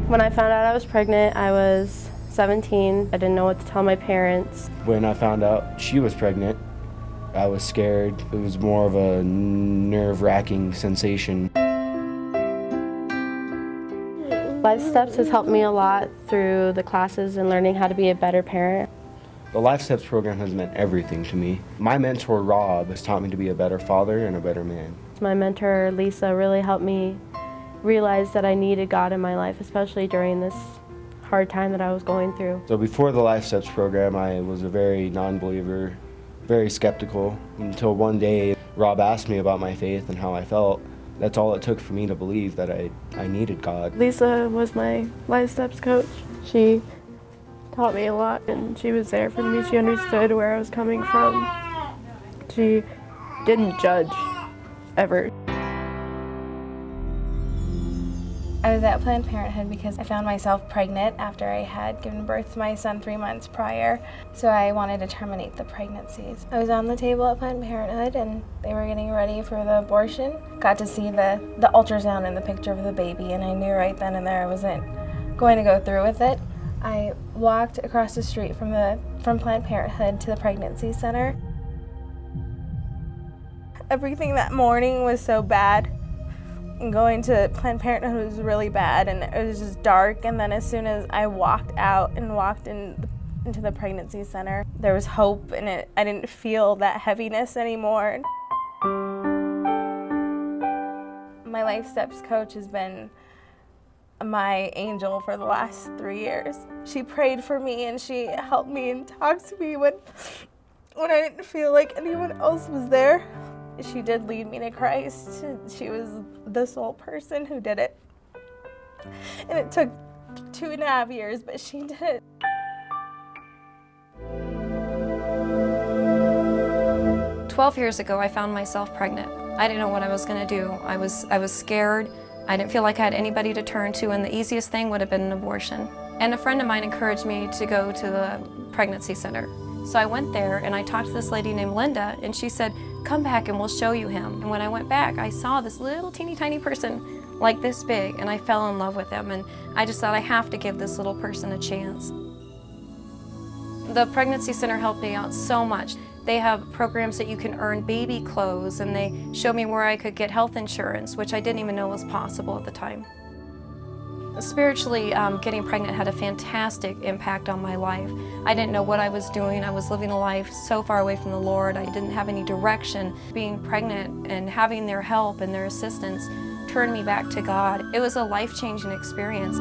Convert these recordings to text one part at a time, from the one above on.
When I found out I was pregnant, I was 17. I didn't know what to tell my parents. When I found out she was pregnant, I was scared. It was more of a nerve-wracking sensation. Life Steps has helped me a lot through the classes and learning how to be a better parent. The Life Steps program has meant everything to me. My mentor, Rob, has taught me to be a better father and a better man. My mentor, Lisa, really helped me realize that I needed God in my life, especially during this hard time that I was going through. So before the Life Steps program, I was a very non-believer, very skeptical, until one day Rob asked me about my faith and how I felt. That's all it took for me to believe that I needed God. Lisa was my Life Steps coach. She taught me a lot, and she was there for me. She understood where I was coming from. She didn't judge, ever. I was at Planned Parenthood because I found myself pregnant after I had given birth to my son 3 months prior, so I wanted to terminate the pregnancies. I was on the table at Planned Parenthood and they were getting ready for the abortion. Got to see the ultrasound and the picture of the baby, and I knew right then and there I wasn't going to go through with it. I walked across the street from Planned Parenthood to the pregnancy center. Everything that morning was so bad. Going to Planned Parenthood was really bad, and it was just dark, and then as soon as I walked out and walked into the pregnancy center, there was hope in it. I didn't feel that heaviness anymore. My Life Steps coach has been my angel for the last 3 years. She prayed for me and she helped me and talked to me when I didn't feel like anyone else was there. She did lead me to Christ. She was the sole person who did it. And it took 2.5 years, but she did it. "12 years ago, I found myself pregnant. I didn't know what I was going to do. I was scared. I didn't feel like I had anybody to turn to, and the easiest thing would have been an abortion. And a friend of mine encouraged me to go to the pregnancy center. So I went there and I talked to this lady named Linda, and she said, "Come back and we'll show you him." And when I went back, I saw this little teeny tiny person like this big, and I fell in love with him, and I just thought I have to give this little person a chance. The pregnancy center helped me out so much. They have programs that you can earn baby clothes, and they showed me where I could get health insurance, which I didn't even know was possible at the time. Spiritually, getting pregnant had a fantastic impact on my life. I didn't know what I was doing. I was living a life so far away from the Lord. I didn't have any direction. Being pregnant and having their help and their assistance turned me back to God. It was a life-changing experience.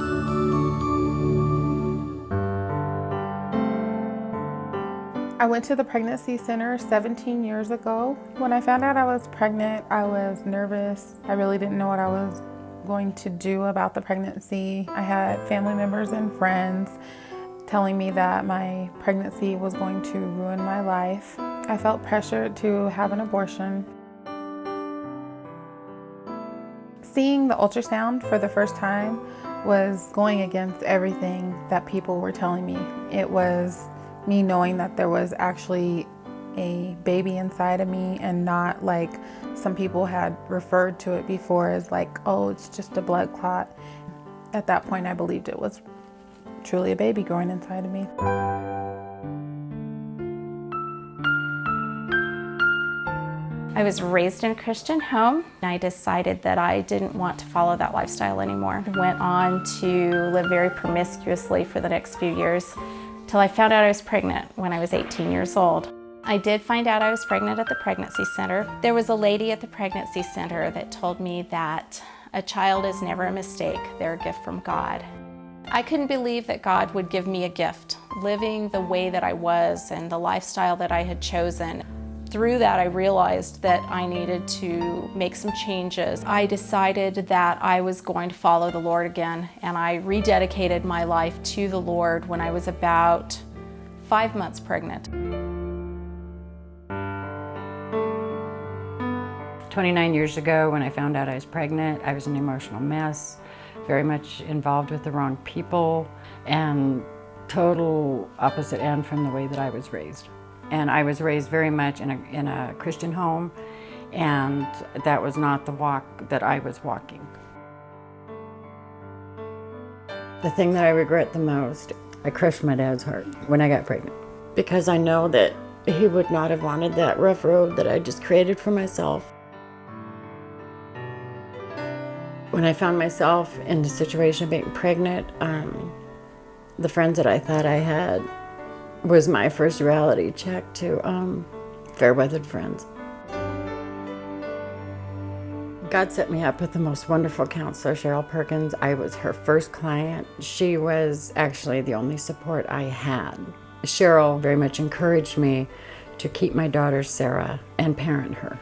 I went to the pregnancy center 17 years ago. When I found out I was pregnant, I was nervous. I really didn't know what I was going to do about the pregnancy. I had family members and friends telling me that my pregnancy was going to ruin my life. I felt pressured to have an abortion. Seeing the ultrasound for the first time was going against everything that people were telling me. It was me knowing that there was actually a baby inside of me, and not like some people had referred to it before as like, oh, it's just a blood clot. At that point, I believed it was truly a baby growing inside of me. I was raised in a Christian home. I decided that I didn't want to follow that lifestyle anymore. I went on to live very promiscuously for the next few years till I found out I was pregnant when I was 18 years old. I did find out I was pregnant at the pregnancy center. There was a lady at the pregnancy center that told me that a child is never a mistake, they're a gift from God. I couldn't believe that God would give me a gift, living the way that I was and the lifestyle that I had chosen. Through that, I realized that I needed to make some changes. I decided that I was going to follow the Lord again, and I rededicated my life to the Lord when I was about 5 months pregnant. 29 years ago, when I found out I was pregnant, I was an emotional mess, very much involved with the wrong people, and total opposite end from the way that I was raised. And I was raised very much in a Christian home, and that was not the walk that I was walking. The thing that I regret the most, I crushed my dad's heart when I got pregnant. Because I know that he would not have wanted that rough road that I just created for myself. When I found myself in the situation of being pregnant, the friends that I thought I had was my first reality check to fair-weathered friends. God set me up with the most wonderful counselor, Cheryl Perkins. I was her first client. She was actually the only support I had. Cheryl very much encouraged me to keep my daughter Sarah and parent her.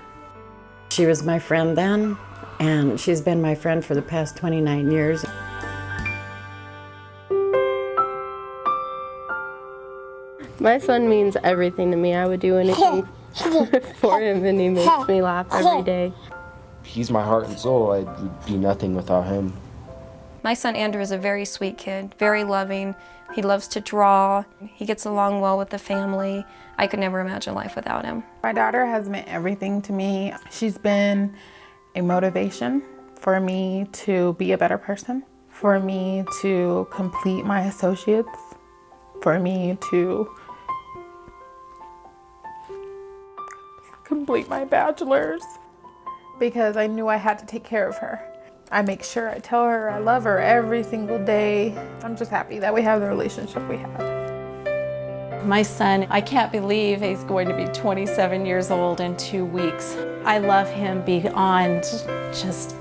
She was my friend then, and she's been my friend for the past 29 years. My son means everything to me. I would do anything for him, and he makes me laugh every day. He's my heart and soul. I would be nothing without him. My son Andrew is a very sweet kid, very loving. He loves to draw. He gets along well with the family. I could never imagine life without him. My daughter has meant everything to me. She's been a motivation for me to be a better person, for me to complete my associates, for me to complete my bachelor's, because I knew I had to take care of her. I make sure I tell her I love her every single day. I'm just happy that we have the relationship we have. My son, I can't believe he's going to be 27 years old in 2 weeks. I love him beyond just,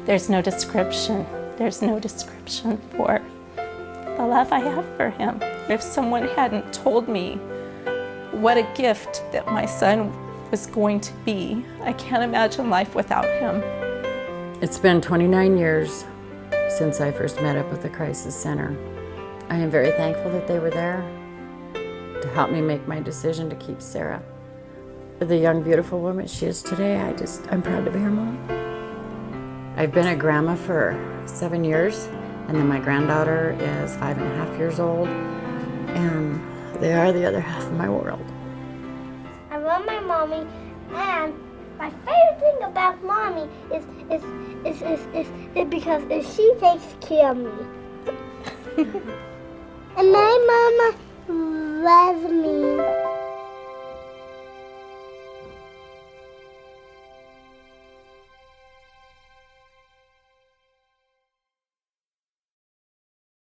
there's no description. There's no description for the love I have for him. If someone hadn't told me what a gift that my son was going to be, I can't imagine life without him. It's been 29 years since I first met up with the Crisis Center. I am very thankful that they were there to help me make my decision to keep Sarah. The young, beautiful woman she is today, I'm proud to be her mom. I've been a grandma for 7 years, and then my granddaughter is 5.5 years old, and they are the other half of my world. I love my mommy, and my favorite thing about mommy is because she takes care of me. And my mama loves me.